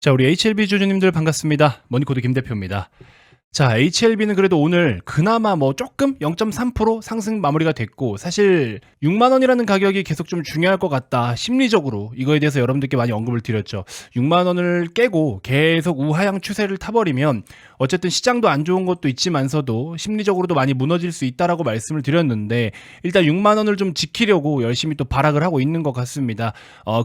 자, 우리 HLB 주주님들 반갑습니다. 머니코드 김 대표입니다. 자, HLB는 그래도 오늘 그나마 뭐 조금 0.3% 상승 마무리가 됐고, 사실 6만 원이라는 가격이 계속 좀 중요할 것 같다. 심리적으로 이거에 대해서 여러분들께 많이 언급을 드렸죠. 6만 원을 깨고 계속 우하향 추세를 타버리면 어쨌든 시장도 안 좋은 것도 있지만서도 심리적으로도 많이 무너질 수 있다라고 말씀을 드렸는데, 일단 6만 원을 좀 지키려고 열심히 또 발악을 하고 있는 것 같습니다.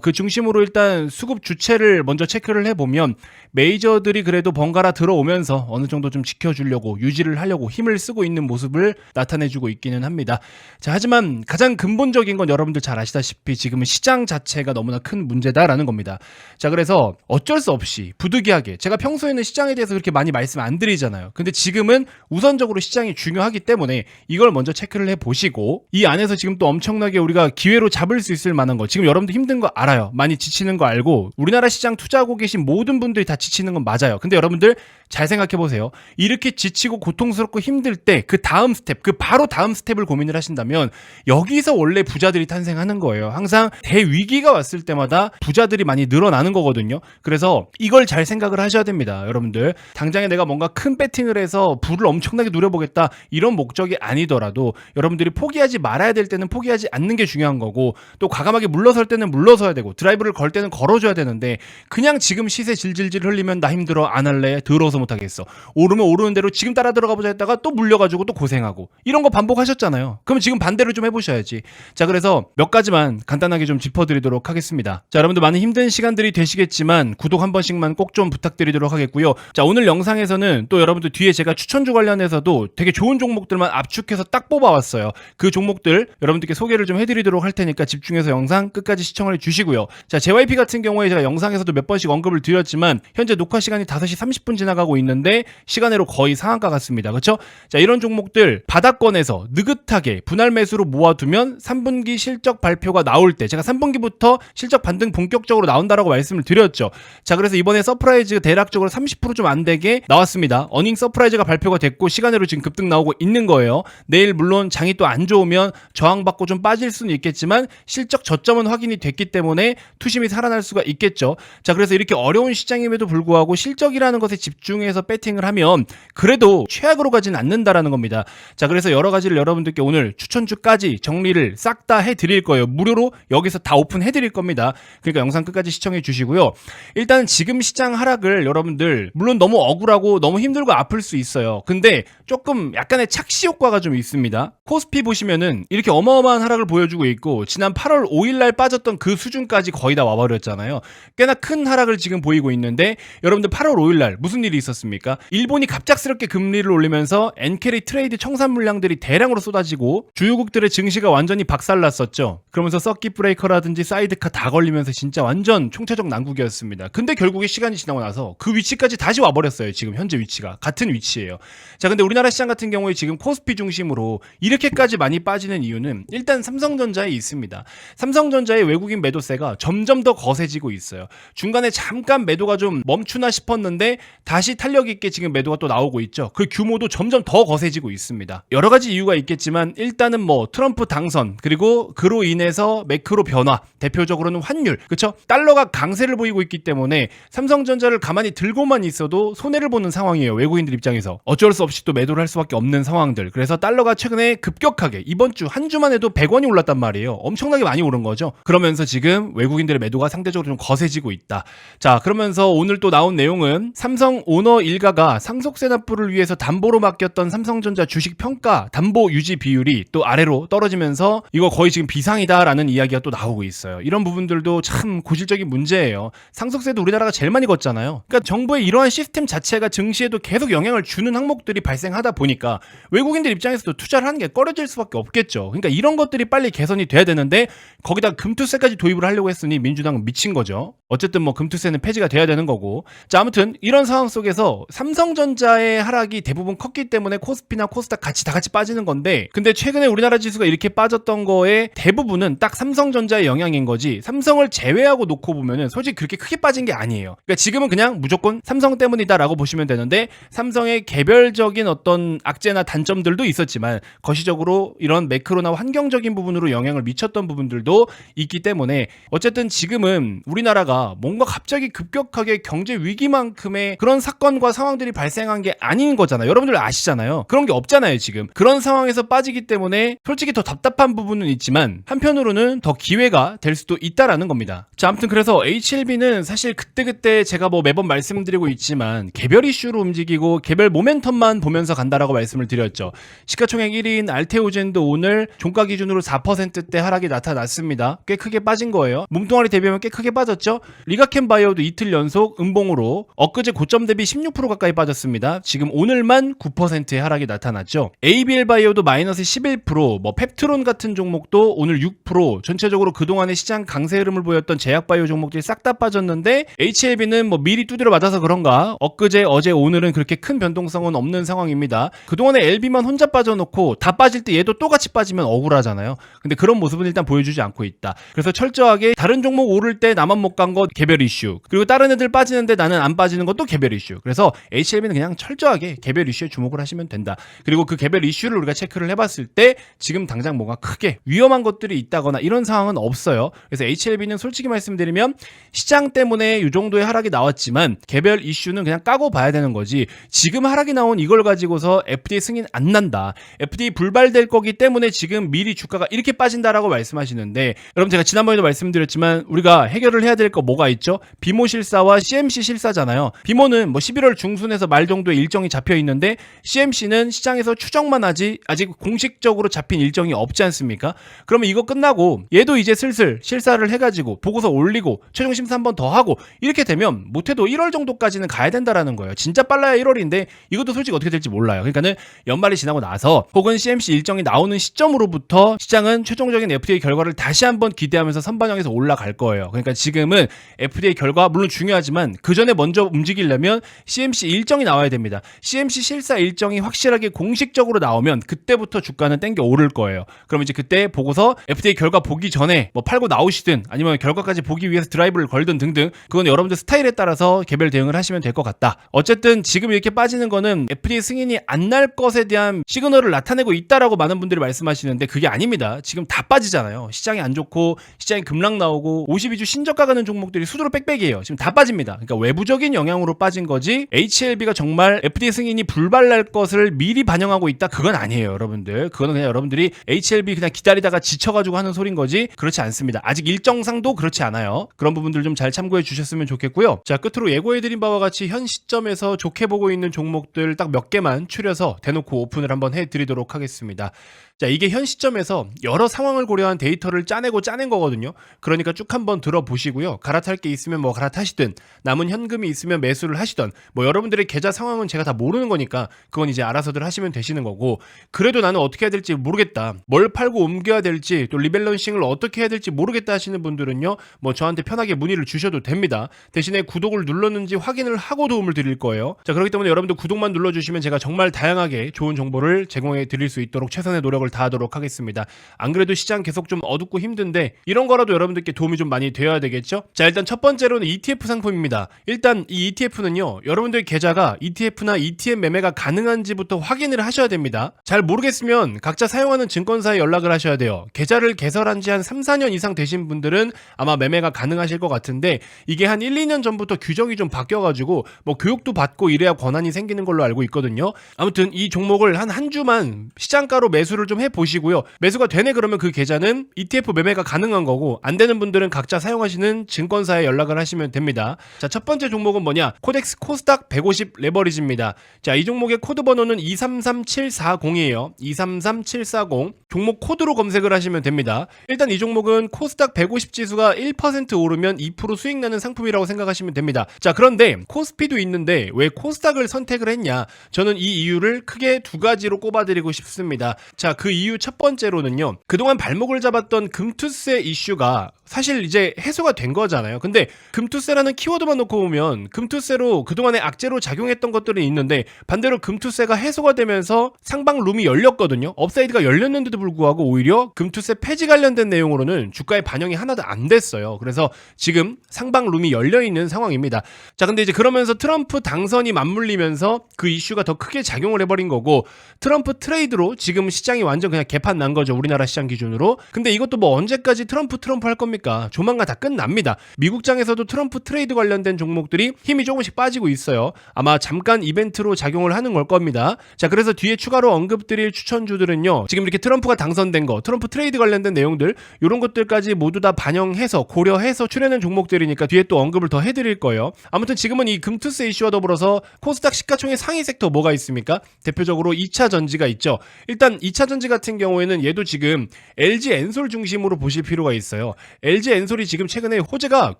그 중심으로 일단 수급 주체를 먼저 체크를 해보면 메이저들이 그래도 번갈아 들어오면서 어느 정도 좀 지켜주려고 유지를 하려고 힘을 쓰고 있는 모습을 나타내주고 있기는 합니다. 자, 하지만 가장 근본적인 건 여러분들 잘 아시다시피 지금은 시장 자체가 너무나 큰 문제다라는 겁니다. 자, 그래서 어쩔 수 없이 부득이하게, 제가 평소에는 시장에 대해서 그렇게 많이 말씀 안 드리잖아요. 근데 지금은 우선적으로 시장이 중요하기 때문에 이걸 먼저 체크를 해보시고, 이 안에서 지금 또 엄청나게 우리가 기회로 잡을 수 있을 만한 거, 지금 여러분들 힘든 거 알아요. 많이 지치는 거 알고 우리나라 시장 투자하고 계신 모든 분들이 다 지치는 건 맞아요. 근데 여러분들 잘 생각해보세요. 이렇게 지치고 고통스럽고 힘들 때 그 다음 스텝, 그 바로 다음 스텝을 고민을 하신다면 여기서 원래 부자들이 탄생하는 거예요. 항상 대위기가 왔을 때마다 부자들이 많이 늘어나는 거거든요. 그래서 이걸 잘 생각을 하셔야 됩니다. 여러분들 당장에 내가 뭔가 큰 배팅을 해서 부를 엄청나게 누려보겠다 이런 목적이 아니더라도 여러분들이 포기하지 말아야 될 때는 포기하지 않는 게 중요한 거고, 또 과감하게 물러설 때는 물러서야 되고 드라이브를 걸 때는 걸어줘야 되는데, 그냥 지금 시세 질질질 흘리면 나 힘들어 안 할래 더러워서 못하겠어, 오르면 오르는 대로 지금 따라 들어가 보자 했다가 또 물려가지고 또 고생하고, 이런 거 반복하셨잖아요. 그럼 지금 반대로 좀 해보셔야지. 자, 그래서 몇 가지만 간단하게 좀 짚어드리도록 하겠습니다. 자, 여러분들 많이 힘든 시간들이 되시겠지만 구독 한 번씩만 꼭 좀 부탁드리도록 하겠고요. 자, 오늘 영상에서는 또 여러분들 뒤에 제가 추천주 관련해서도 되게 좋은 종목들만 압축해서 딱 뽑아왔어요. 그 종목들 여러분들께 소개를 좀 해드리도록 할 테니까 집중해서 영상 끝까지 시청을 해주시고요. 자, JYP 같은 경우에 제가 영상에서도 몇 번씩 언급을 드렸지만 현재 녹화 시간이 5시 30분 지나가고 있는데 시간으로 거의 상한가 같습니다. 그렇죠? 자, 이런 종목들 바닥권에서 느긋하게 분할 매수로 모아두면 3분기 실적 발표가 나올 때, 제가 3분기부터 실적 반등 본격적으로 나온다라고 말씀을 드렸죠. 자, 그래서 이번에 서프라이즈 대략적으로 30% 좀 안 되게 나왔습니다. 어닝 서프라이즈가 발표가 됐고 시간으로 지금 급등 나오고 있는 거예요. 내일 물론 장이 또 안 좋으면 저항받고 좀 빠질 수는 있겠지만 실적 저점은 확인이 됐기 때문에 투심이 살아날 수가 있겠죠. 자, 그래서 이렇게 어려운 시장임에도 불구하고 실적이라는 것에 집중해서 배팅을 하면 그래도 최악으로 가진 않는다라는 겁니다. 자, 그래서 여러 가지를 여러분들께 오늘 추천주까지 정리를 싹 다 해드릴 거예요. 무료로 여기서 다 오픈해드릴 겁니다. 그러니까 영상 끝까지 시청해 주시고요. 일단 지금 시장 하락을 여러분들 물론 너무 억울하고 너무 힘들고 아플 수 있어요. 근데 조금 약간의 착시 효과가 좀 있습니다. 코스피 보시면은 이렇게 어마어마한 하락을 보여주고 있고, 지난 8월 5일날 빠졌던 그 수준까지 거의 다 와버렸잖아요. 꽤나 큰 하락을 지금 보이고 있는데, 여러분들 8월 5일날 무슨 일이 있었습니까? 일본이 갑작스럽게 금리를 올리면서 엔캐리 트레이드 청산 물량들이 대량으로 쏟아지고 주요국들의 증시가 완전히 박살났었죠. 그러면서 서킷 브레이커라든지 사이드카 다 걸리면서 진짜 완전 총체적 난국이었습니다. 근데 결국에 시간이 지나고 나서 그 위치까지 다시 와버렸어요. 지금 현재 위치가 같은 위치예요. 자, 근데 우리나라 시장 같은 경우에 지금 코스피 중심으로 이렇게까지 많이 빠지는 이유는 일단 삼성전자에 있습니다. 삼성전자의 외국인 매도세가 점점 더 거세지고 있어요. 중간에 잠깐 매도가 좀 멈추나 싶었는데 다시 탄력 있게 지금 매도가 또 나오고 있죠. 그 규모도 점점 더 거세지고 있습니다. 여러 가지 이유가 있겠지만 일단은 뭐 트럼프 당선, 그리고 그로 인해서 매크로 변화, 대표적으로는 환율, 그쵸? 달러가 강세를 보이고 있기 때문에 삼성전자를 가만히 들고만 있어도 손해를 보는 상황이에요. 외국인들 입장에서 어쩔 수 없이 또 매도를 할 수밖에 없는 상황들. 그래서 달러가 최근에 급격하게 이번 주 한 주만 해도 100원이 올랐단 말이에요. 엄청나게 많이 오른 거죠. 그러면서 지금 외국인들의 매도가 상대적으로 좀 거세지고 있다. 자, 그러면서 오늘 또 나온 내용은 삼성 오너 일가가 상속세 납부를 위해서 담보로 맡겼던 삼성전자 주식 평가 담보 유지 비율이 또 아래로 떨어지면서 이거 거의 지금 비상이다라는 이야기가 또 나오고 있어요. 이런 부분들도 참 고질적인 문제예요. 상속세도 우리나라가 제일 많이 걷잖아요. 그러니까 정부의 이러한 시스템 자체가 증시에도 계속 영향을 주는 항목들이 발생하다 보니까 외국인들 입장에서도 투자를 하는 게 꺼려질 수밖에 없겠죠. 그러니까 이런 것들이 빨리 개선이 돼야 되는데 거기다 금투세까지 도입을 하려고 했으니 민주당은 미친 거죠. 어쨌든 뭐 금투세는 폐지가 돼야 되는 거고. 자, 아무튼 이런 상황 속에서 삼성전자 삼성전자의 하락이 대부분 컸기 때문에 코스피나 코스닥 다 같이 빠지는 건데, 근데 최근에 우리나라 지수가 이렇게 빠졌던 거에 대부분은 딱 삼성전자의 영향인 거지, 삼성을 제외하고 놓고 보면은 솔직히 그렇게 크게 빠진 게 아니에요. 그러니까 지금은 그냥 무조건 삼성 때문이다라고 보시면 되는데, 삼성의 개별적인 어떤 악재나 단점들도 있었지만 거시적으로 이런 매크로나 환경적인 부분으로 영향을 미쳤던 부분들도 있기 때문에, 어쨌든 지금은 우리나라가 뭔가 갑자기 급격하게 경제 위기만큼의 그런 사건과 상황들이 발생한 게 아닌 거잖아요. 여러분들 아시잖아요. 그런 게 없잖아요. 지금 그런 상황에서 빠지기 때문에 솔직히 더 답답한 부분은 있지만 한편으로는 더 기회가 될 수도 있다라는 겁니다. 자, 아무튼 그래서 HLB는 사실 그때그때 제가 뭐 매번 말씀드리고 있지만 개별 이슈로 움직이고 개별 모멘텀만 보면서 간다라고 말씀을 드렸죠. 시가총액 1위인 알테오젠도 오늘 종가 기준으로 4%대 하락이 나타났습니다. 꽤 크게 빠진 거예요. 몸뚱아리 대비하면 꽤 크게 빠졌죠. 리가켄바이오도 이틀 연속 음봉으로 엊그제 고점 대비 16% 가까이 빠졌습니다. 지금 오늘만 9%의 하락이 나타났죠. ABL바이오도 마이너스 11%, 뭐 펩트론 같은 종목도 오늘 6%, 전체적으로 그동안의 시장 강세 흐름을 보였던 제약바이오 종목들이 싹 다 빠졌는데, HLB는 뭐 미리 두드려 맞아서 그런가 엊그제 어제 오늘은 그렇게 큰 변동성은 없는 상황입니다. 그동안에 LB만 혼자 빠져놓고 다 빠질 때 얘도 또 같이 빠지면 억울하잖아요. 근데 그런 모습은 일단 보여주지 않고 있다. 그래서 철저하게 다른 종목 오를 때 나만 못 간 거 개별 이슈, 그리고 다른 애들 빠지는데 나는 안 빠지는 것도 개별 이슈. 그래서 HLB는 그냥 철저하게 개별 이슈에 주목을 하시면 된다. 그리고 그 개별 이슈를 우리가 체크를 해봤을 때 지금 당장 뭔가 크게 위험한 것들이 있다거나 이런 상황은 없어요. 그래서 HLB는 솔직히 말씀드리면 시장 때문에 이 정도의 하락이 나왔지만 개별 이슈는 그냥 까고 봐야 되는 거지, 지금 하락이 나온 이걸 가지고서 FDA 승인 안 난다, FDA 불발될 거기 때문에 지금 미리 주가가 이렇게 빠진다라고 말씀하시는데, 여러분 제가 지난번에도 말씀드렸지만 우리가 해결을 해야 될 거 뭐가 있죠? 비모 실사와 CMC 실사잖아요. 비모는 뭐 11월 중순에서 말 정도에 일정이 잡혀 있는데 CMC는 시장에서 추정만 하지 아직 공식적으로 잡힌 일정이 없지 않습니까? 그러면 이거 끝나고 얘도 이제 슬슬 실사를 해가지고 보고서 올리고 최종 심사 한 번 더 하고 이렇게 되면 못해도 1월 정도까지는 가야 된다라는 거예요. 진짜 빨라야 1월인데 이것도 솔직히 어떻게 될지 몰라요. 그러니까는 연말이 지나고 나서 혹은 CMC 일정이 나오는 시점으로부터 시장은 최종적인 FDA 결과를 다시 한번 기대하면서 선반영해서 올라갈 거예요. 그러니까 지금은 FDA 결과 물론 중요하지만 그 전에 먼저 움직이려면 CMC 일정이 나와야 됩니다. CMC 실사 일정이 확실하게 공식적으로 나오면 그때부터 주가는 땡겨 오를 거예요. 그럼 이제 그때 보고서 FDA 결과 보기 전에 뭐 팔고 나오시든 아니면 결과까지 보기 위해서 드라이브를 걸든 등등, 그건 여러분들 스타일에 따라서 개별 대응을 하시면 될 것 같다. 어쨌든 지금 이렇게 빠지는 거는 FDA 승인이 안 날 것에 대한 시그널을 나타내고 있다라고 많은 분들이 말씀하시는데 그게 아닙니다. 지금 다 빠지잖아요. 시장이 안 좋고 시장이 급락 나오고 52주 신저가 가는 종목들이 수두로 빽빽이에요. 지금 다 빠집니다. 그러니까 외부적인 영향으로 빠진 거지 HLB가 정말 FDA 승인이 불발날 것을 미리 반영하고 있다, 그건 아니에요. 여러분들 그거는 그냥 여러분들이 HLB 그냥 기다리다가 지쳐가지고 하는 소린 거지 그렇지 않습니다. 아직 일정상도 그렇지 않아요. 그런 부분들 좀 잘 참고해 주셨으면 좋겠고요. 자, 끝으로 예고해드린 바와 같이 현 시점에서 좋게 보고 있는 종목들 딱 몇 개만 추려서 대놓고 오픈을 한번 해드리도록 하겠습니다. 자, 이게 현 시점에서 여러 상황을 고려한 데이터를 짜낸 거거든요. 그러니까 쭉 한번 들어보시고요. 갈아탈 게 있으면 뭐 갈아타시든 남은 현금이 있으면 매수를 하시던, 뭐 여러분들의 계좌 상황은 제가 다 모르는 거니까 그건 이제 알아서들 하시면 되시는 거고, 그래도 나는 어떻게 해야 될지 모르겠다, 뭘 팔고 옮겨야 될지 또 리밸런싱을 어떻게 해야 될지 모르겠다 하시는 분들은요, 뭐 저한테 편하게 문의를 주셔도 됩니다. 대신에 구독을 눌렀는지 확인을 하고 도움을 드릴 거예요. 자, 그렇기 때문에 여러분들 구독만 눌러주시면 제가 정말 다양하게 좋은 정보를 제공해 드릴 수 있도록 최선의 노력을 다하도록 하겠습니다. 안 그래도 시장 계속 좀 어둡고 힘든데 이런 거라도 여러분들께 도움이 좀 많이 되어야 되겠죠? 자, 일단 첫 번째로는 ETF 상품입니다. 일단 이 ETF는요, 여러분들 계좌가 ETF나 ETF 매매가 가능한지부터 확인을 하셔야 됩니다. 잘 모르겠으면 각자 사용하는 증권사에 연락을 하셔야 돼요. 계좌를 개설한 지 한 3, 4년 이상 되신 분들은 아마 매매가 가능하실 것 같은데, 이게 한 1, 2년 전부터 규정이 좀 바뀌어가지고 뭐 교육도 받고 이래야 권한이 생기는 걸로 알고 있거든요. 아무튼 이 종목을 한 주만 시장가로 매수를 좀 해보시고요. 매수가 되네 그러면 그 계좌는 ETF 매매가 가능한 거고, 안 되는 분들은 각자 사용하시는 증권사에 연락을 하시면 됩니다. 자, 첫 번째 종목은 뭐냐? 코덱스 코스닥 150 레버리지입니다. 자, 이 종목의 코드 번호는 233740이에요. 233740. 종목 코드로 검색을 하시면 됩니다. 일단 이 종목은 코스닥 150 지수가 1% 오르면 2% 수익 나는 상품이라고 생각하시면 됩니다. 자, 그런데 코스피도 있는데 왜 코스닥을 선택을 했냐? 저는 이 이유를 크게 두 가지로 꼽아드리고 싶습니다. 자, 그 이유 첫 번째로는요, 그동안 발목을 잡았던 금투세 이슈가 사실 이제 해소가 된 거잖아요. 근데 금투세라는 키워드만 놓고 보면 금투세로 그동안에 악재로 작용했던 것들이 있는데 반대로 금투세가 해소가 되면서 상방 룸이 열렸거든요. 업사이드가 열렸는데도 불구하고 오히려 금투세 폐지 관련된 내용으로는 주가에 반영이 하나도 안 됐어요. 그래서 지금 상방 룸이 열려있는 상황입니다. 자, 근데 이제 그러면서 트럼프 당선이 맞물리면서 그 이슈가 더 크게 작용을 해버린 거고 트럼프 트레이드로 지금 시장이 완전 그냥 개판 난 거죠. 우리나라 시장 기준으로. 근데 이것도 뭐 언제까지 트럼프 할 겁니까? 조만간 다 끝납니다. 미국장에서도 트럼프 트레이드 관련된 종목들이 힘이 조금씩 빠지고 있어요. 아마 잠깐 이벤트로 작용을 하는 걸 겁니다. 자, 그래서 뒤에 추가로 언급드릴 추천주들은요. 지금 이렇게 트럼프가 당선된 거, 트럼프 트레이드 관련된 내용들 이런 것들까지 모두 다 반영해서 고려해서 출연한 종목들이니까 뒤에 또 언급을 더 해드릴 거예요. 아무튼 지금은 이 금투세 이슈와 더불어서 코스닥 시가총액 상위 섹터 뭐가 있습니까? 대표적으로 2차 전지가 있죠. 일단 2차 전지 같은 경우에는 얘도 지금 LG 엔솔 중심으로 보실 필요가 있어요. LG 엔솔이 지금 최근에 호재가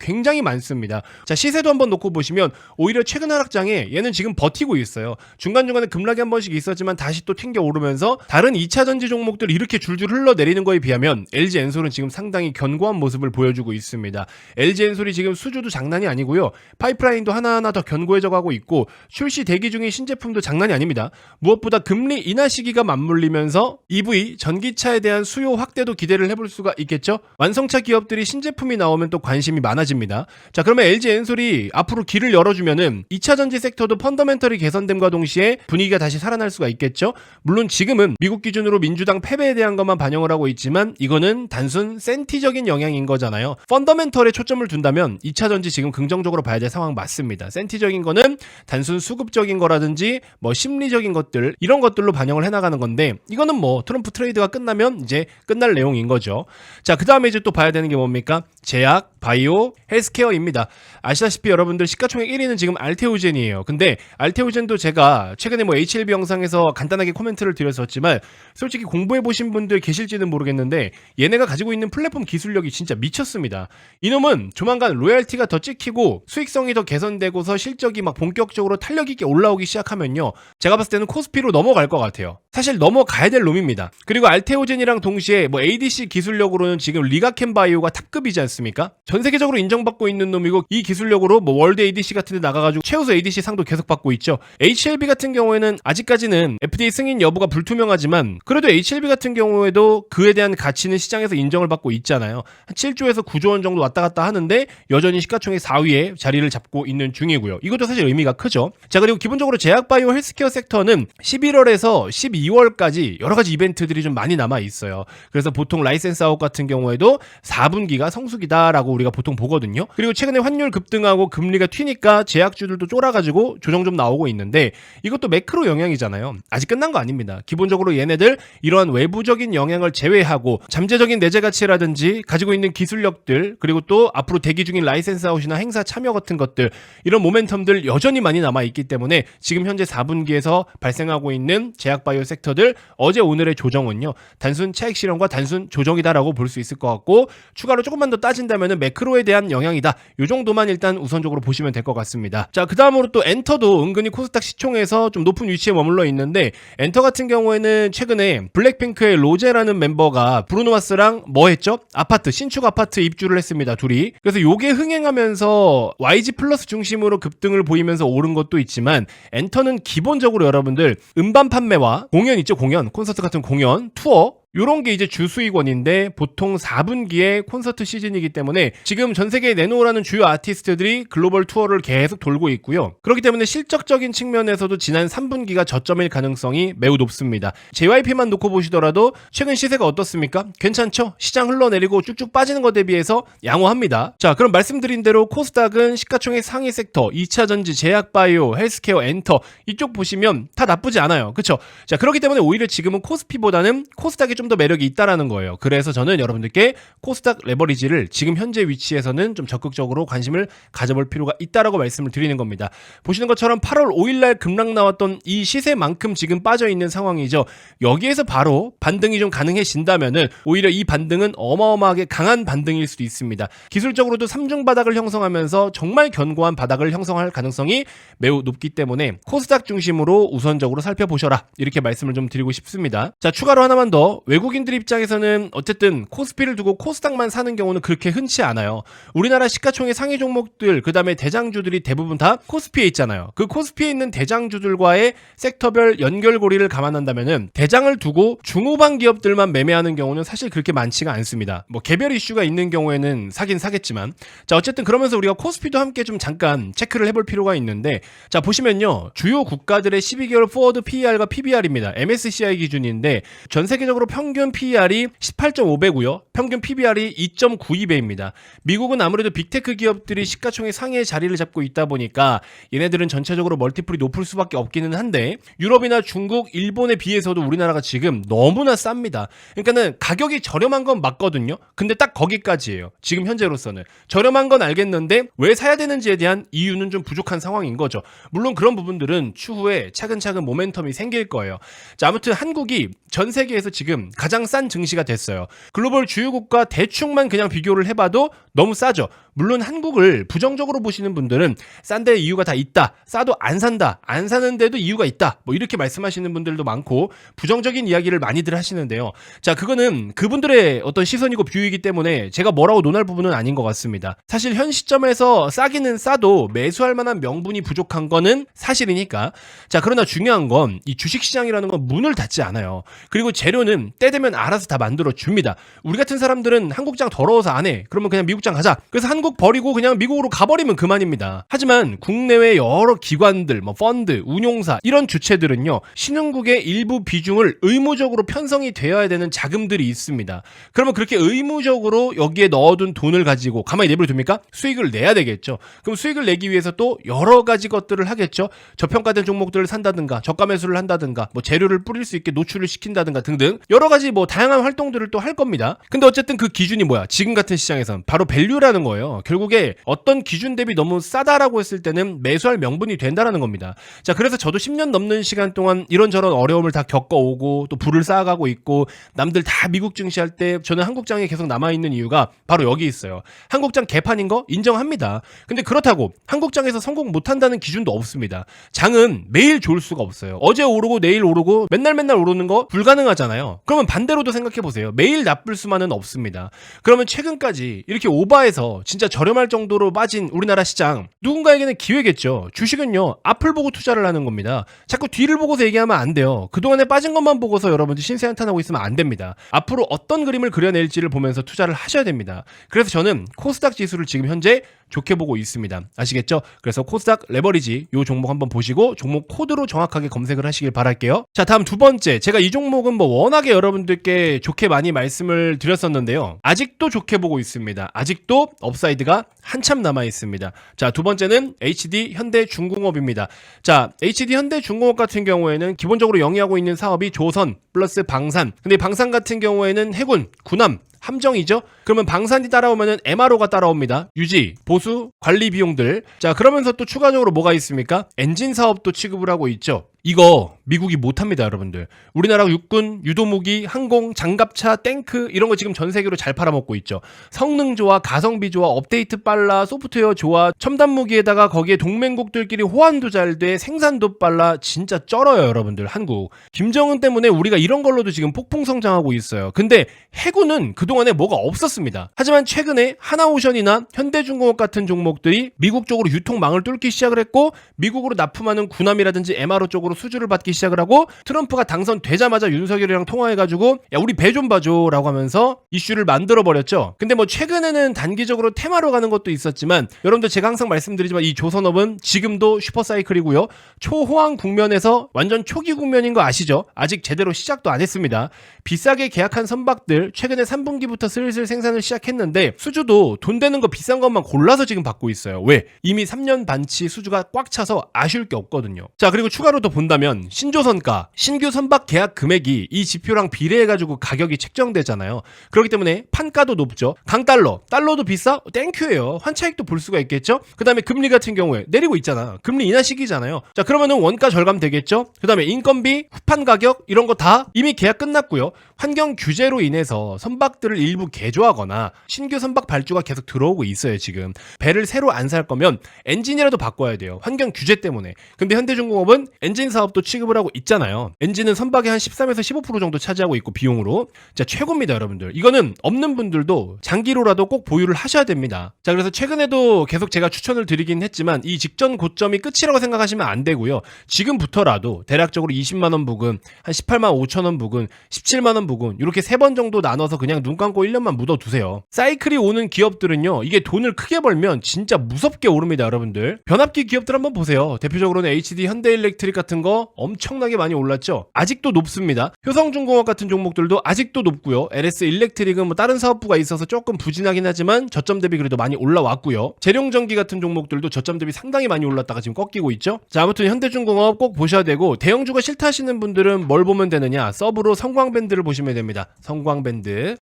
굉장히 많습니다. 자, 시세도 한번 놓고 보시면 오히려 최근 하락장에 얘는 지금 버티고 있어요. 중간중간에 급락이 한 번씩 있었지만 다시 또 튕겨 오르면서 다른 2차 전지 종목들 이렇게 줄줄 흘러내리는 거에 비하면 LG 엔솔은 지금 상당히 견고한 모습을 보여주고 있습니다. LG 엔솔이 지금 수주도 장난이 아니고요. 파이프라인도 하나하나 더 견고해져 가고 있고 출시 대기 중인 신제품도 장난이 아닙니다. 무엇보다 금리 인하 시기가 맞물리면서 EV 전기차에 대한 수요 확대도 기대를 해볼 수가 있겠죠. 완성차 기업들이 신제품이 나오면 또 관심이 많아집니다. 자, 그러면 LG 엔솔이 앞으로 길을 열어주면은 2차 전지 섹터도 펀더멘털이 개선됨과 동시에 분위기가 다시 살아날 수가 있겠죠. 물론 지금은 미국 기준으로 민주당 패배에 대한 것만 반영을 하고 있지만 이거는 단순 센티적인 영향인 거잖아요. 펀더멘털에 초점을 둔다면 2차 전지 지금 긍정적으로 봐야 될 상황 맞습니다. 센티적인 거는 단순 수급적인 거라든지 뭐 심리적인 것들 이런 것들로 반영을 해나가는 건데 이거는 뭐 트럼프 트레이드가 끝나면 이제 끝날 내용인 거죠. 자, 그 다음에 이제 또 봐야 되는 게 뭡니까? 제약, 바이오, 헬스케어입니다. 아시다시피 여러분들 시가총액 1위는 지금 알테오젠이에요. 근데 알테오젠도 제가 최근에 뭐 HLB 영상에서 간단하게 코멘트를 드렸었지만 솔직히 공부해보신 분들 계실지는 모르겠는데 얘네가 가지고 있는 플랫폼 기술력이 진짜 미쳤습니다. 이놈은 조만간 로열티가 더 찍히고 수익성이 더 개선되고서 실적이 막 본격적으로 탄력 있게 올라오기 시작하면요. 제가 봤을 때는 코스피로 넘어갈 것 같아요. 사실 넘어가야 될 놈입니다. 그리고 알테오젠이랑 동시에 뭐 ADC 기술력으로는 지금 리가켄 바이오가 탑급이지 않습니까? 전 세계적으로 인정받고 있는 놈이고 이 기술력으로 뭐 월드 ADC 같은 데 나가가지고 최우수 ADC 상도 계속 받고 있죠. HLB 같은 경우에는 아직까지는 FDA 승인 여부가 불투명하지만 그래도 HLB 같은 경우에도 그에 대한 가치는 시장에서 인정을 받고 있잖아요. 한 7조에서 9조 원 정도 왔다 갔다 하는데 여전히 시가총액 4위에 자리를 잡고 있는 중이고요. 이것도 사실 의미가 크죠. 자, 그리고 기본적으로 제약바이오 헬스케어 섹터는 11월에서 12월까지 여러 가지 이벤트들이 좀 많이 남아 있어요. 그래서 보통 라이센스 아웃 같은 경우에도 4분기가 성수기다라고 우리가 보통 보거든요. 그리고 최근에 환율 급등하고 금리가 튀니까 제약주들도 쫄아가지고 조정 좀 나오고 있는데 이것도 매크로 영향이잖아요. 아직 끝난 거 아닙니다. 기본적으로 얘네들 이러한 외부적인 영향을 제외하고 잠재적인 내재 가치라든지 가지고 있는 기술력들 그리고 또 앞으로 대기 중인 라이센스 아웃이나 행사 참여 같은 것들 이런 모멘텀들 여전히 많이 남아있기 때문에 지금 현재 4분기에서 발생하고 있는 제약바이오 섹터들 어제 오늘의 조정은요. 단순 차익 실현과 단순 조정이다라고 볼 수 있을 것 같고 추가로 조금만 더 따진다면 매크로에 대한 영향이다. 이 정도만 일단 우선적으로 보시면 될 것 같습니다. 자, 그 다음으로 또 엔터도 은근히 코스닥 시총에서 좀 높은 위치에 머물러 있는데 엔터 같은 경우에는 최근에 블랙핑크의 로제라는 멤버가 브루노마스랑 뭐 했죠? 아파트, 신축 아파트 입주를 했습니다. 둘이. 그래서 요게 흥행하면서 YG 플러스 중심으로 급등을 보이면서 오른 것도 있지만 엔터는 기본적으로 여러분들 음반 판매와 공연 있죠? 공연, 콘서트 같은 공연, 투어 요런 게 이제 주수익원인데 보통 4분기에 콘서트 시즌이기 때문에 지금 전 세계에 내놓으라는 주요 아티스트들이 글로벌 투어를 계속 돌고 있고요. 그렇기 때문에 실적적인 측면에서도 지난 3분기가 저점일 가능성이 매우 높습니다. JYP만 놓고 보시더라도 최근 시세가 어떻습니까? 괜찮죠? 시장 흘러내리고 쭉쭉 빠지는 것에 비해서 양호합니다. 자, 그럼 말씀드린 대로 코스닥은 시가총액 상위 섹터 2차전지, 제약바이오, 헬스케어, 엔터 이쪽 보시면 다 나쁘지 않아요. 그쵸? 자, 그렇기 때문에 오히려 지금은 코스피보다는 코스닥이 좀 더 매력이 있다라는 거예요. 그래서 저는 여러분들께 코스닥 레버리지를 지금 현재 위치에서는 좀 적극적으로 관심을 가져볼 필요가 있다라고 말씀을 드리는 겁니다. 보시는 것처럼 8월 5일날 급락 나왔던 이 시세만큼 지금 빠져있는 상황이죠. 여기에서 바로 반등이 좀 가능해진다면은 오히려 이 반등은 어마어마하게 강한 반등일 수도 있습니다. 기술적으로도 3중 바닥을 형성하면서 정말 견고한 바닥을 형성할 가능성이 매우 높기 때문에 코스닥 중심으로 우선적으로 살펴보셔라. 이렇게 말씀을 좀 드리고 싶습니다. 자, 추가로 하나만 더 외국인들 입장에서는 어쨌든 코스피를 두고 코스닥만 사는 경우는 그렇게 흔치 않아요. 우리나라 시가총액 상위 종목들, 그 다음에 대장주들이 대부분 다 코스피에 있잖아요. 그 코스피에 있는 대장주들과의 섹터별 연결고리를 감안한다면은 대장을 두고 중후방 기업들만 매매하는 경우는 사실 그렇게 많지가 않습니다. 뭐 개별 이슈가 있는 경우에는 사긴 사겠지만, 자 어쨌든 그러면서 우리가 코스피도 함께 좀 잠깐 체크를 해볼 필요가 있는데, 자 보시면요, 주요 국가들의 12개월 포워드 PER과 PBR입니다. MSCI 기준인데 전 세계적으로 평균 PER이 18.5배고요. 평균 PBR이 2.92배입니다. 미국은 아무래도 빅테크 기업들이 시가총액 상위의 자리를 잡고 있다 보니까 얘네들은 전체적으로 멀티플이 높을 수밖에 없기는 한데, 유럽이나 중국, 일본에 비해서도 우리나라가 지금 너무나 쌉니다. 그러니까는 가격이 저렴한 건 맞거든요. 근데 딱 거기까지예요. 지금 현재로서는 저렴한 건 알겠는데 왜 사야 되는지에 대한 이유는 좀 부족한 상황인 거죠. 물론 그런 부분들은 추후에 차근차근 모멘텀이 생길 거예요. 자, 아무튼 한국이 전 세계에서 지금 가장 싼 증시가 됐어요. 글로벌 주요국과 대충만 그냥 비교를 해봐도 너무 싸죠. 물론 한국을 부정적으로 보시는 분들은 싼 데 이유가 다 있다, 싸도 안 산다, 안 사는데도 이유가 있다, 뭐 이렇게 말씀하시는 분들도 많고 부정적인 이야기를 많이들 하시는데요. 자, 그거는 그분들의 어떤 시선이고 뷰이기 때문에 제가 뭐라고 논할 부분은 아닌 것 같습니다. 사실 현 시점에서 싸기는 싸도 매수할 만한 명분이 부족한 거는 사실이니까. 자, 그러나 중요한 건 이 주식시장이라는 건 문을 닫지 않아요. 그리고 재료는 때 되면 알아서 다 만들어 줍니다. 우리 같은 사람들은 한국장 더러워서 안 해, 그러면 그냥 미국장 가자, 그래서 한국 버리고 그냥 미국으로 가버리면 그만입니다. 하지만 국내외 여러 기관들, 뭐 펀드, 운용사 이런 주체들은요, 신흥국의 일부 비중을 의무적으로 편성이 되어야 되는 자금들이 있습니다. 그러면 그렇게 의무적으로 여기에 넣어둔 돈을 가지고 가만히 내버려둡니까? 수익을 내야 되겠죠. 그럼 수익을 내기 위해서 또 여러 가지 것들을 하겠죠. 저평가된 종목들을 산다든가, 저가 매수를 한다든가, 뭐 재료를 뿌릴 수 있게 노출을 시킨다든가 등등 여러 가지 뭐 다양한 활동들을 또 할 겁니다. 근데 어쨌든 그 기준이 뭐야? 지금 같은 시장에선 바로 밸류라는 거예요. 결국에 어떤 기준 대비 너무 싸다라고 했을 때는 매수할 명분이 된다라는 겁니다. 자, 그래서 저도 10년 넘는 시간 동안 이런저런 어려움을 다 겪어오고 또 부를 쌓아가고 있고, 남들 다 미국 증시할 때 저는 한국장에 계속 남아있는 이유가 바로 여기 있어요. 한국장 개판인 거 인정합니다. 근데 그렇다고 한국장에서 성공 못한다는 기준도 없습니다. 장은 매일 좋을 수가 없어요. 어제 오르고 내일 오르고 맨날 오르는 거 불가능하잖아요. 그러면 반대로도 생각해보세요. 매일 나쁠 수만은 없습니다. 그러면 최근까지 이렇게 오바해서 진짜 저렴할 정도로 빠진 우리나라 시장, 누군가에게는 기회겠죠. 주식은요, 앞을 보고 투자를 하는 겁니다. 자꾸 뒤를 보고서 얘기하면 안 돼요. 그동안에 빠진 것만 보고서 여러분들 신세 한탄하고 있으면 안 됩니다. 앞으로 어떤 그림을 그려낼지를 보면서 투자를 하셔야 됩니다. 그래서 저는 코스닥 지수를 지금 현재 좋게 보고 있습니다. 아시겠죠? 그래서 코스닥 레버리지 요 종목 한번 보시고 종목 코드로 정확하게 검색을 하시길 바랄게요. 자, 다음 두 번째, 제가 이 종목은 뭐 워낙에 여러분들께 좋게 많이 말씀을 드렸었는데요, 아직도 좋게 보고 있습니다. 아직도 업사이드가 한참 남아 있습니다. 자, 두 번째는 HD 현대중공업입니다. 자, HD 현대중공업 같은 경우에는 기본적으로 영위하고 있는 사업이 조선 플러스 방산. 근데 방산 같은 경우에는 해군, 군함, 함정이죠. 그러면 방산이 따라오면은 MRO가 따라옵니다. 유지, 보수, 관리 비용들. 자, 그러면서 또 추가적으로 뭐가 있습니까? 엔진 사업도 취급을 하고 있죠. 이거 미국이 못합니다, 여러분들. 우리나라 육군, 유도무기, 항공, 장갑차, 탱크 이런 거 지금 전 세계로 잘 팔아먹고 있죠. 성능 좋아, 가성비 좋아, 업데이트 빨라, 소프트웨어 좋아, 첨단 무기에다가 거기에 동맹국들끼리 호환도 잘 돼, 생산도 빨라. 진짜 쩔어요, 여러분들. 한국. 김정은 때문에 우리가 이런 걸로도 지금 폭풍 성장하고 있어요. 근데 해군은 그동안에 뭐가 없었습니다. 하지만 최근에 하나오션이나 현대중공업 같은 종목들이 미국 쪽으로 유통망을 뚫기 시작을 했고, 미국으로 납품하는 군함이라든지 MRO 쪽으로 수주를 받기 시작을 하고, 트럼프가 당선되자마자 윤석열이랑 통화해가지고 야, 우리 배 좀 봐줘 라고 하면서 이슈를 만들어버렸죠. 근데 뭐 최근에는 단기적으로 테마로 가는 것도 있었지만, 여러분들 제가 항상 말씀드리지만 이 조선업은 지금도 슈퍼사이클이고요, 초호황 국면에서 완전 초기 국면인 거 아시죠? 아직 제대로 시작도 안 했습니다. 비싸게 계약한 선박들 최근에 3분기부터 슬슬 생산을 시작했는데, 수주도 돈 되는 거 비싼 것만 골라서 지금 받고 있어요. 왜? 이미 3년 반치 수주가 꽉 차서 아쉬울 게 없거든요. 자, 그리고 추가로 더 본다면 신조선가, 신규 선박 계약 금액이 이 지표랑 비례해가지고 가격이 책정되잖아요. 그렇기 때문에 판가도 높죠. 강달러, 달러도 비싸? 땡큐예요. 환차익도 볼 수가 있겠죠. 그 다음에 금리 같은 경우에 내리고 있잖아. 금리 인하 시기잖아요. 자, 그러면은 원가 절감 되겠죠. 그 다음에 인건비, 후판 가격 이런 거 다 이미 계약 끝났고요. 환경 규제로 인해서 선박들을 일부 개조하거나 신규 선박 발주가 계속 들어오고 있어요. 지금 배를 새로 안 살 거면 엔진이라도 바꿔야 돼요. 환경 규제 때문에. 근데 현대중공업은 엔진 엔진 사업도 취급을 하고 있잖아요. 엔진은 선박의 한 13에서 15% 정도 차지하고 있고 비용으로 자 최고입니다 여러분들. 이거는 없는 분들도 장기로라도 꼭 보유를 하셔야 됩니다. 자 그래서 최근에도 계속 제가 추천을 드리긴 했지만 이 직전 고점이 끝이라고 생각하시면 안 되고요. 지금부터라도 대략적으로 20만원 부근, 한 18만 5천원 부근, 17만원 부근 이렇게 3번 정도 나눠서 그냥 눈 감고 1년만 묻어두세요. 사이클이 오는 기업들은요 이게 돈을 크게 벌면 진짜 무섭게 오릅니다 여러분들. 변압기 기업들 한번 보세요. 대표적으로는 HD 현대일렉트릭 같은 거 엄청나게 많이 올랐죠. 아직도 높습니다. 효성중공업 같은 종목들도 아직도 높고요. LS 일렉트릭은 뭐 다른 사업부가 있어서 조금 부진하긴 하지만 저점 대비 그래도 많이 올라왔고요. 재룡전기 같은 종목들도 저점 대비 상당히 많이 올랐다가 지금 꺾이고 있죠. 자 아무튼 현대중공업 꼭 보셔야 되고 대형주가 싫다 하시는 분들은 뭘 보면 되느냐, 서브로 성광밴드를 보시면 됩니다.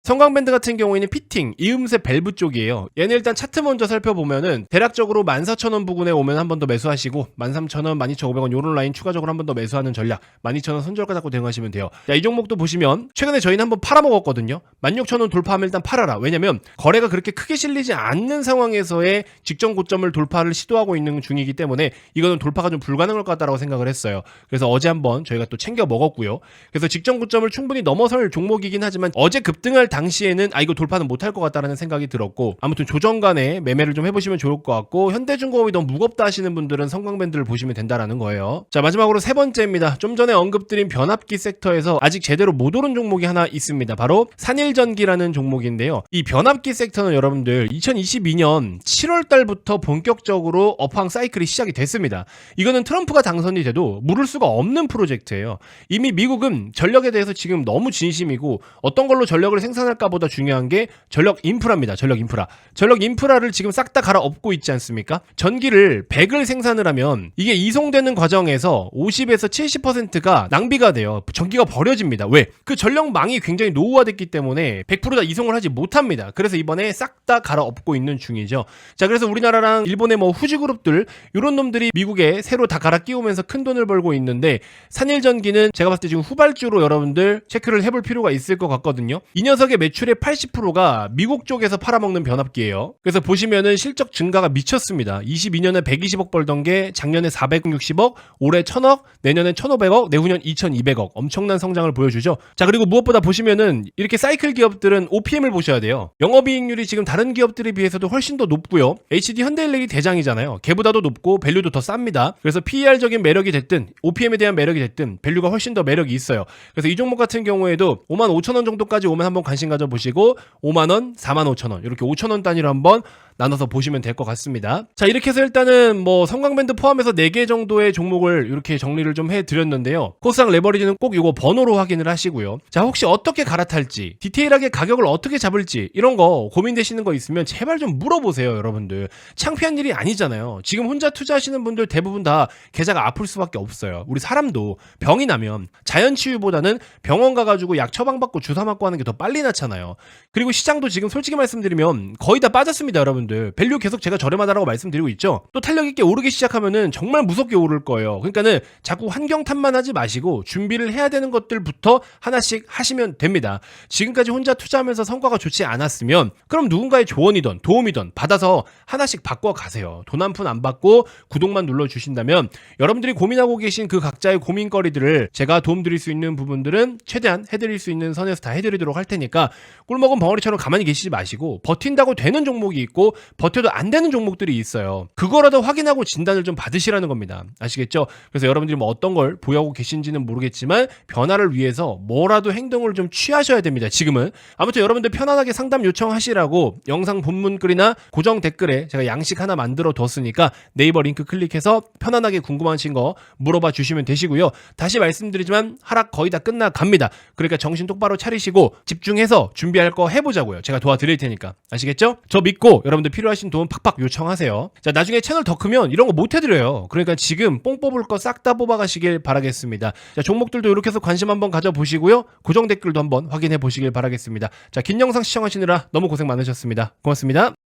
성광밴드 같은 경우에는 피팅, 이음새 밸브 쪽이에요. 얘는 일단 차트 먼저 살펴보면은 대략적으로 14,000원 부근에 오면 한 번 더 매수하시고 13,000원, 12,500원 요런 라인 추가적으로 한 번 더 매수하는 전략, 12,000원 선절가 잡고 대응하시면 돼요. 자, 이 종목도 보시면 최근에 저희는 한번 팔아먹었거든요. 16,000원 돌파하면 일단 팔아라. 왜냐면 거래가 그렇게 크게 실리지 않는 상황에서의 직전 고점을 돌파를 시도하고 있는 중이기 때문에 이거는 돌파가 좀 불가능할 것 같다라고 생각을 했어요. 그래서 어제 한번 저희가 또 챙겨 먹었고요. 그래서 직전 고점을 충분히 넘어설 종목이긴 하지만 어제 급등할 당시에는 이거 돌파는 못할 것 같다라는 생각이 들었고, 아무튼 조정간에 매매를 좀 해보시면 좋을 것 같고, 현대중공업이 너무 무겁다 하시는 분들은 성광밴드를 보시면 된다라는 거예요. 자 마지막으로 세 번째입니다. 좀 전에 언급드린 변압기 섹터에서 아직 제대로 못 오른 종목이 하나 있습니다. 바로 산일전기라는 종목인데요. 이 변압기 섹터는 여러분들 2022년 7월 달부터 본격적으로 업황 사이클이 시작이 됐습니다. 이거는 트럼프가 당선이 돼도 물을 수가 없는 프로젝트예요. 이미 미국은 전력에 대해서 지금 너무 진심이고 어떤 걸로 전력을 생산할까 보다 중요한 게 전력 인프라입니다. 전력 인프라를 지금 싹 다 갈아엎고 있지 않습니까? 전기를 100을 생산을 하면 이게 이송되는 과정에서 50에서 70%가 낭비가 돼요. 전기가 버려집니다. 왜? 그 전력망이 굉장히 노후화됐기 때문에 100%다 이송을 하지 못합니다. 그래서 이번에 싹 다 갈아엎고 있는 중이죠. 자 그래서 우리나라랑 일본의 뭐 후지 그룹들 이런 놈들이 미국에 새로 다 갈아 끼우면서 큰 돈을 벌고 있는데, 산일전기는 제가 봤을 때 지금 후발주로 여러분들 체크를 해볼 필요가 있을 것 같거든요. 이 녀석의 매출의 80%가 미국 쪽에서 팔아먹는 변압기예요. 그래서 보시면은 실적 증가가 미쳤습니다. 22년에 120억 벌던 게 작년에 460억, 올해 1000억, 내년에 1500억, 내후년 2200억. 엄청난 성장을 보여주죠. 자 그리고 무엇보다 보시면은 이렇게 사이클 기업들은 OPM을 보셔야 돼요. 영업이익률이 지금 다른 기업들에 비해서도 훨씬 더 높고요. HD 현대일렉이 대장이잖아요. 걔보다도 높고 밸류도 더 쌉니다. 그래서 PER적인 매력이 됐든 OPM에 대한 매력이 됐든 밸류가 훨씬 더 매력이 있어요. 그래서 이 종목 같은 경우에도 55,000원 정도까지 오면 한번 관심 가져보시고 5만원, 45,000원 이렇게 5,000원 단위로 한번 나눠서 보시면 될 것 같습니다. 자 이렇게 해서 일단은 뭐 성광밴드 포함해서 4개 정도의 종목을 이렇게 정리를 좀 해드렸는데요. 코스닥 레버리지는 꼭 이거 번호로 확인을 하시고요. 자 혹시 어떻게 갈아탈지, 디테일하게 가격을 어떻게 잡을지 이런 거 고민되시는 거 있으면 제발 좀 물어보세요 여러분들. 창피한 일이 아니잖아요. 지금 혼자 투자하시는 분들 대부분 다 계좌가 아플 수밖에 없어요. 우리 사람도 병이 나면 자연치유보다는 병원 가가지고 약 처방받고 주사 맞고 하는 게 더 빨리 낫잖아요. 그리고 시장도 지금 솔직히 말씀드리면 거의 다 빠졌습니다 여러분. 밸류 계속 제가 저렴하다라고 말씀드리고 있죠. 또 탄력 있게 오르기 시작하면은 정말 무섭게 오를 거예요. 그러니까는 자꾸 환경 탓만 하지 마시고 준비를 해야 되는 것들부터 하나씩 하시면 됩니다. 지금까지 혼자 투자하면서 성과가 좋지 않았으면 그럼 누군가의 조언이든 도움이든 받아서 하나씩 바꿔 가세요. 돈 한 푼 안 받고 구독만 눌러주신다면 여러분들이 고민하고 계신 그 각자의 고민거리들을 제가 도움드릴 수 있는 부분들은 최대한 해드릴 수 있는 선에서 다 해드리도록 할 테니까 꿀먹은 벙어리처럼 가만히 계시지 마시고 버틴다고 되는 종목이 있고 버텨도 안 되는 종목들이 있어요. 그거라도 확인하고 진단을 좀 받으시라는 겁니다. 아시겠죠? 그래서 여러분들이 뭐 어떤 걸 보유하고 계신지는 모르겠지만 변화를 위해서 뭐라도 행동을 좀 취하셔야 됩니다. 지금은. 아무튼 여러분들 편안하게 상담 요청하시라고 영상 본문 글이나 고정 댓글에 제가 양식 하나 만들어 뒀으니까 네이버 링크 클릭해서 편안하게 궁금하신 거 물어봐 주시면 되시고요. 다시 말씀드리지만 하락 거의 다 끝나갑니다. 그러니까 정신 똑바로 차리시고 집중해서 준비할 거 해보자고요. 제가 도와드릴 테니까. 아시겠죠? 저 믿고 여러분들 필요하신 도움 팍팍 요청하세요. 자 나중에 채널 더 크면 이런 거 못 해드려요. 그러니까 지금 뽕 뽑을 거 싹 다 뽑아가시길 바라겠습니다. 자 종목들도 이렇게 해서 관심 한번 가져보시고요. 고정 댓글도 한번 확인해 보시길 바라겠습니다. 자 긴 영상 시청하시느라 너무 고생 많으셨습니다. 고맙습니다.